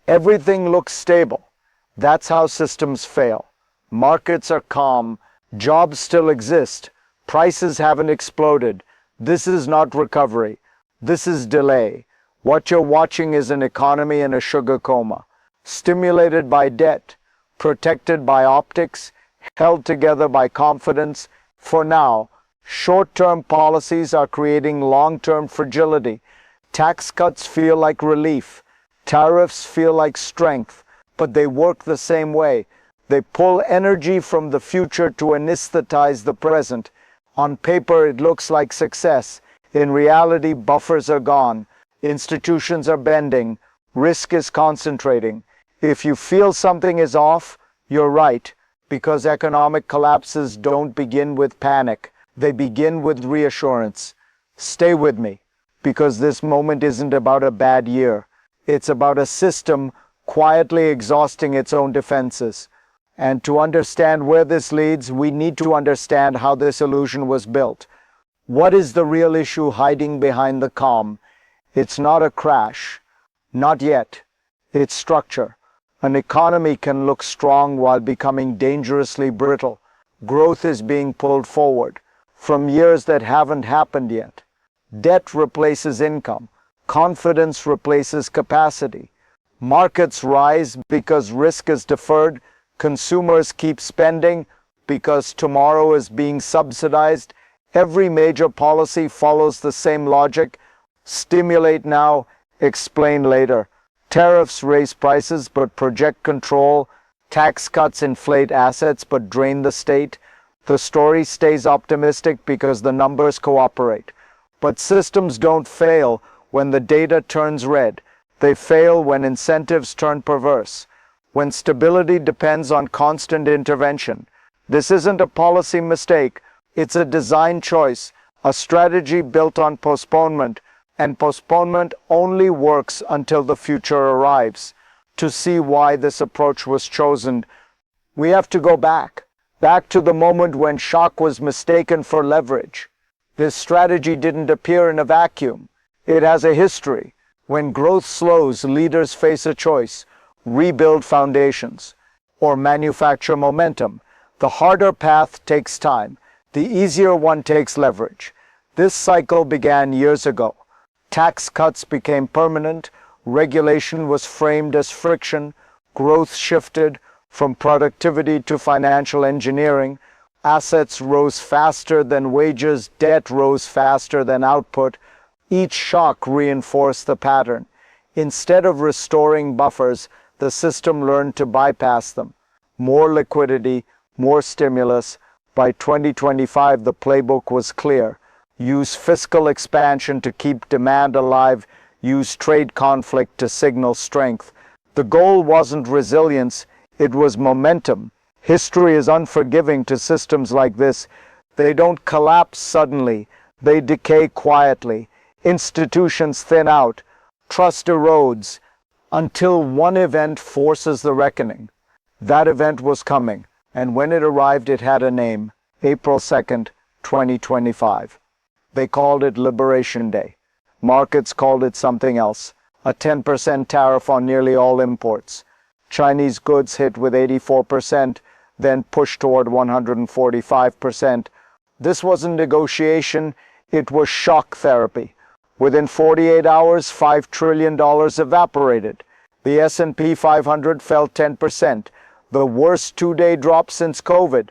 Everything looks stable. That's how systems fail. Markets are calm, jobs still exist, prices haven't exploded. This is not recovery. This is delay. What you're watching is an economy in a sugar coma, stimulated by debt, protected by optics, held together by confidence. For now, short-term policies are creating long-term fragility. Tax cuts feel like relief. Tariffs feel like strength, but they work the same way. They pull energy from the future to anesthetize the present. On paper, it looks like success. In reality, buffers are gone. Institutions are bending. Risk is concentrating. If you feel something is off, you're right, because economic collapses don't begin with panic. They begin with reassurance. Stay with me, because this moment isn't about a bad year. It's about a system quietly exhausting its own defenses. And to understand where this leads, we need to understand how this illusion was built. What is the real issue hiding behind the calm? It's not a crash. Not yet. It's structure. An economy can look strong while becoming dangerously brittle. Growth is being pulled forward from years that haven't happened yet. Debt replaces income. Confidence replaces capacity. Markets rise because risk is deferred. Consumers keep spending because tomorrow is being subsidized. Every major policy follows the same logic. Stimulate now, explain later. Tariffs raise prices but project control. Tax cuts inflate assets but drain the state. The story stays optimistic because the numbers cooperate. But systems don't fail when the data turns red. They fail when incentives turn perverse, when stability depends on constant intervention. This isn't a policy mistake, it's a design choice, a strategy built on postponement, and postponement only works until the future arrives. To see why this approach was chosen, we have to go back to the moment when shock was mistaken for leverage. This strategy didn't appear in a vacuum. It has a history. When growth slows, leaders face a choice: rebuild foundations or manufacture momentum. The harder path takes time. The easier one takes leverage. This cycle began years ago. Tax cuts became permanent. Regulation was framed as friction. Growth shifted from productivity to financial engineering. Assets rose faster than wages. Debt rose faster than output. Each shock reinforced the pattern. Instead of restoring buffers, the system learned to bypass them. More liquidity, more stimulus. By 2025, the playbook was clear. Use fiscal expansion to keep demand alive. Use trade conflict to signal strength. The goal wasn't resilience, it was momentum. History is unforgiving to systems like this. They don't collapse suddenly. They decay quietly. Institutions thin out. Trust erodes until one event forces the reckoning. That event was coming, and when it arrived, it had a name: April 2nd, 2025. They called it Liberation Day. Markets called it something else: a 10% tariff on nearly all imports. Chinese goods hit with 84%, then pushed toward 145%. This wasn't negotiation, it was shock therapy. Within 48 hours, $5 trillion evaporated. The S&P 500 fell 10%, the worst two-day drop since COVID.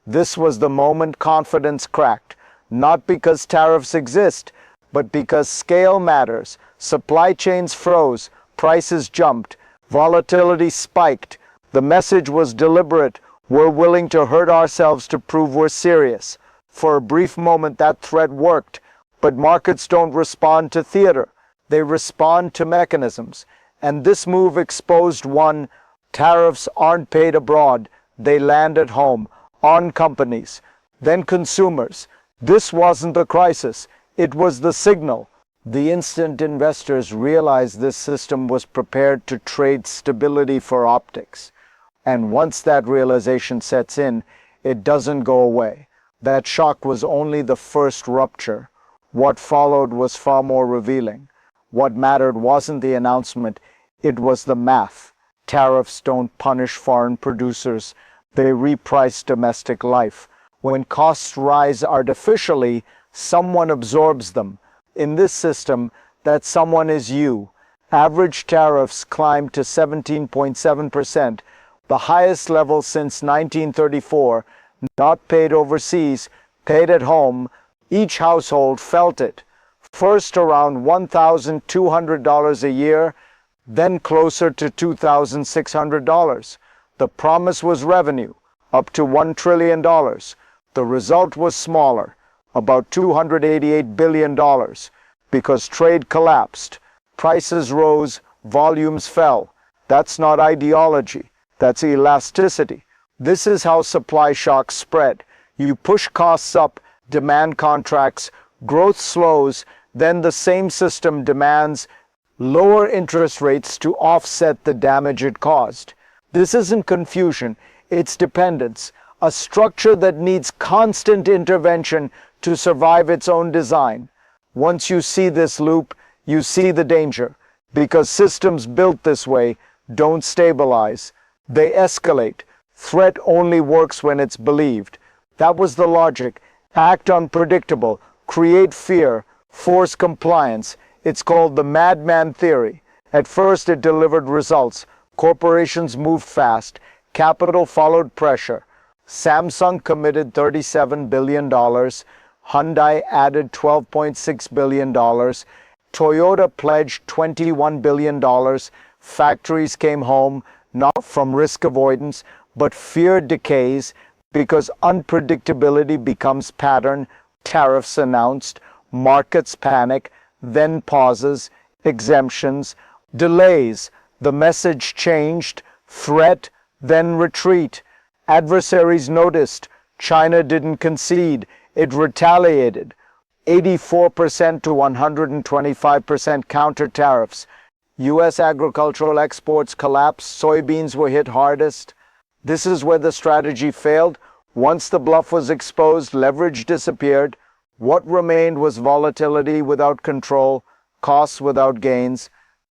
This was the moment confidence cracked, not because tariffs exist, but because scale matters. Supply chains froze, prices jumped, volatility spiked. The message was deliberate: we're willing to hurt ourselves to prove we're serious. For a brief moment, that threat worked. But markets don't respond to theater. They respond to mechanisms. And this move exposed one: tariffs aren't paid abroad. They land at home, on companies, then consumers. This wasn't the crisis. It was the signal. The instant investors realized this system was prepared to trade stability for optics. And once that realization sets in, it doesn't go away. That shock was only the first rupture. What followed was far more revealing. What mattered wasn't the announcement, It was the math. Tariffs don't punish foreign producers, they reprice domestic life. When costs rise artificially, someone absorbs them. In this system, that someone is you. Average tariffs climbed to 17.7%, the highest level since 1934, not paid overseas, paid at home. Each household felt it. First around $1,200 a year, then closer to $2,600. The promise was revenue, up to $1 trillion. The result was smaller, about $288 billion, because trade collapsed. Prices rose, volumes fell. That's not ideology, that's elasticity. This is how supply shocks spread. You push costs up, demand contracts, growth slows, then the same system demands lower interest rates to offset the damage it caused. This isn't confusion, it's dependence, a structure that needs constant intervention to survive its own design. Once you see this loop, you see the danger, because systems built this way don't stabilize. They escalate. Threat only works when it's believed. That was the logic. Act unpredictable, create fear, force compliance. It's called the Madman Theory. At first it delivered results. Corporations moved fast. Capital followed pressure. Samsung committed $37 billion. Hyundai added $12.6 billion. Toyota pledged $21 billion. Factories came home, not from risk avoidance, but fear decays because unpredictability becomes pattern. Tariffs announced, markets panic, then pauses, exemptions, delays. The message changed, threat, then retreat. Adversaries noticed. China didn't concede, it retaliated. 84% to 125% counter tariffs. U.S. agricultural exports collapsed, soybeans were hit hardest. This is where the strategy failed. Once the bluff was exposed, leverage disappeared. What remained was volatility without control, costs without gains,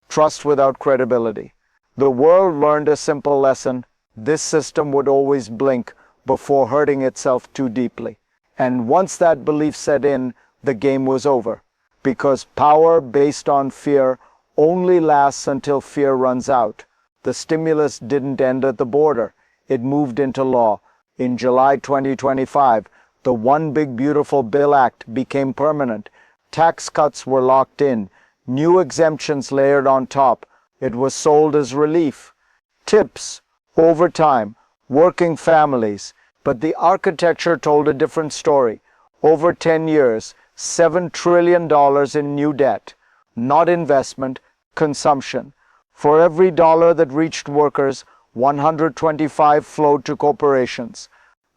trust without credibility. The world learned a simple lesson. This system would always blink before hurting itself too deeply. And once that belief set in, the game was over. Because power based on fear only lasts until fear runs out. The stimulus didn't end at the border. It moved into law. In July 2025, the One Big Beautiful Bill Act became permanent. Tax cuts were locked in. New exemptions layered on top. It was sold as relief. Tips, overtime, working families. But the architecture told a different story. Over 10 years, $7 trillion in new debt. Not investment, consumption. For every dollar that reached workers, 125 flowed to corporations.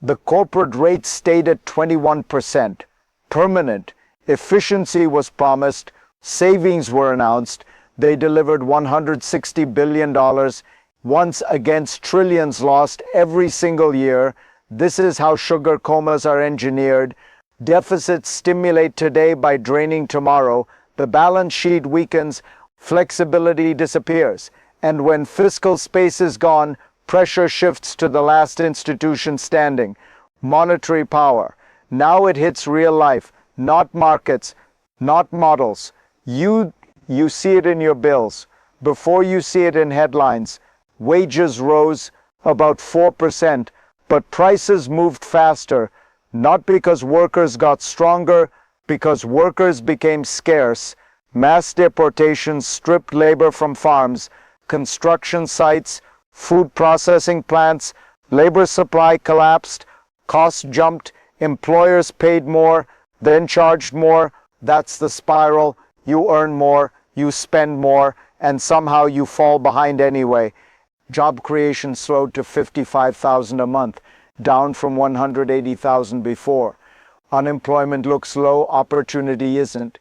The corporate rate stayed at 21%. Permanent. Efficiency was promised. Savings were announced. They delivered $160 billion, once against trillions lost every single year. This is how sugar comas are engineered. Deficits stimulate today by draining tomorrow. The balance sheet weakens, flexibility disappears. And when fiscal space is gone, pressure shifts to the last institution standing, monetary power. Now it hits real life, not markets, not models. You see it in your bills. Before you see it in headlines, wages rose about 4%, but prices moved faster, not because workers got stronger, because workers became scarce. Mass deportations stripped labor from farms, construction sites, food processing plants, labor supply collapsed, costs jumped, employers paid more, then charged more. That's the spiral. You earn more, you spend more, and somehow you fall behind anyway. Job creation slowed to 55,000 a month, down from 180,000 before. Unemployment looks low, opportunity isn't.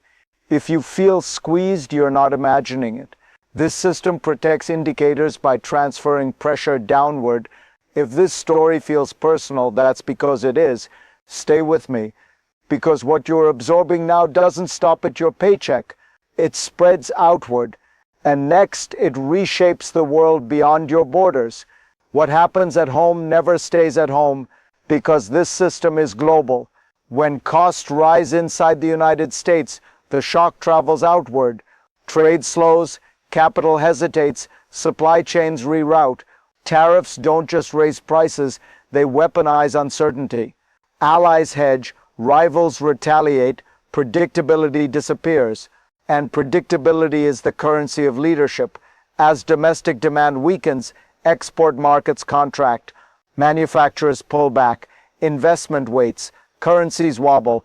If you feel squeezed, you're not imagining it. This system protects indicators by transferring pressure downward. If this story feels personal, that's because it is. Stay with me, because what you're absorbing now doesn't stop at your paycheck. It spreads outward. And next, it reshapes the world beyond your borders. What happens at home never stays at home because this system is global. When costs rise inside the United States, the shock travels outward. Trade slows, capital hesitates, supply chains reroute. Tariffs don't just raise prices, they weaponize uncertainty. Allies hedge, rivals retaliate, predictability disappears. And predictability is the currency of leadership. As domestic demand weakens, export markets contract, manufacturers pull back, investment waits, currencies wobble,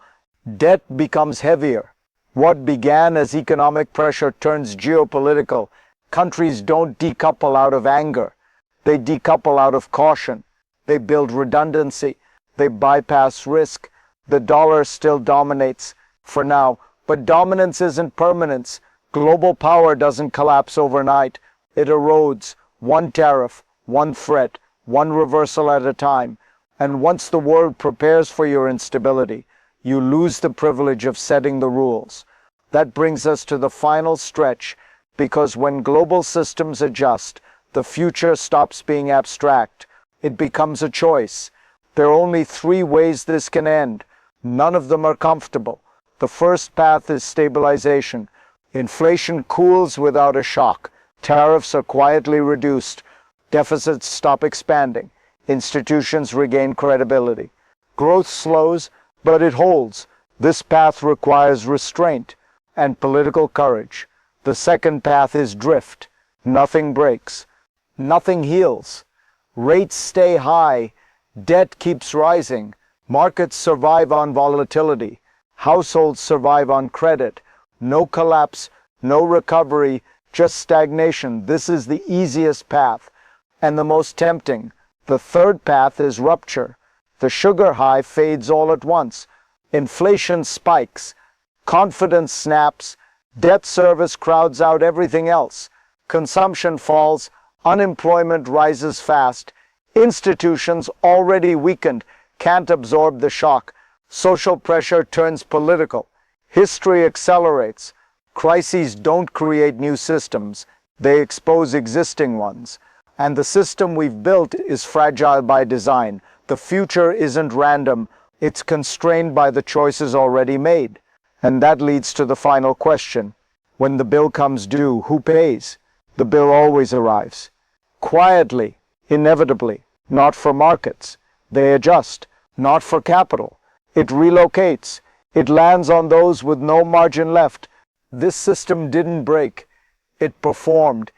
debt becomes heavier. What began as economic pressure turns geopolitical. Countries don't decouple out of anger. They decouple out of caution. They build redundancy. They bypass risk. The dollar still dominates for now, but dominance isn't permanence. Global power doesn't collapse overnight. It erodes, one tariff, one threat, one reversal at a time. And once the world prepares for your instability, you lose the privilege of setting the rules. That brings us to the final stretch, because when global systems adjust, the future stops being abstract. It becomes a choice. There are only three ways this can end. None of them are comfortable. The first path is stabilization. Inflation cools without a shock. Tariffs are quietly reduced. Deficits stop expanding. Institutions regain credibility. Growth slows, but it holds. This path requires restraint and political courage. The second path is drift. Nothing breaks. Nothing heals. Rates stay high. Debt keeps rising. Markets survive on volatility. Households survive on credit. No collapse, no recovery, just stagnation. This is the easiest path and the most tempting. The third path is rupture. The sugar high fades all at once. Inflation spikes. Confidence snaps. Debt service crowds out everything else. Consumption falls. Unemployment rises fast. Institutions already weakened can't absorb the shock. Social pressure turns political. History accelerates. Crises don't create new systems. They expose existing ones. And the system we've built is fragile by design. The future isn't random. It's constrained by the choices already made. And that leads to the final question. When the bill comes due, who pays? The bill always arrives. Quietly, inevitably, not for markets. They adjust, not for capital. It relocates. It lands on those with no margin left. This system didn't break. It performed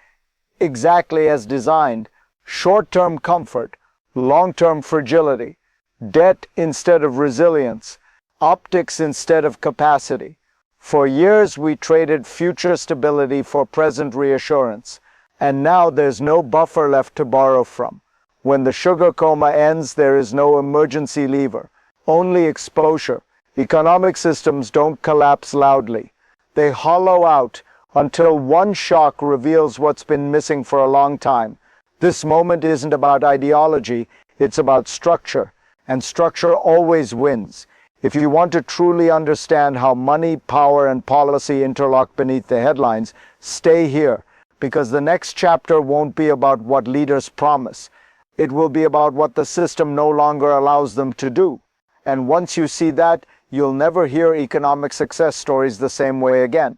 exactly as designed. Short-term comfort, long-term fragility, debt instead of resilience, optics instead of capacity. For years we traded future stability for present reassurance, and now there's no buffer left to borrow from. When the sugar coma ends, there is no emergency lever, only exposure. Economic systems don't collapse loudly. They hollow out until one shock reveals what's been missing for a long time. This moment isn't about ideology, it's about structure, and structure always wins. If you want to truly understand how money, power, and policy interlock beneath the headlines, stay here, because the next chapter won't be about what leaders promise. It will be about what the system no longer allows them to do. And once you see that, you'll never hear economic success stories the same way again.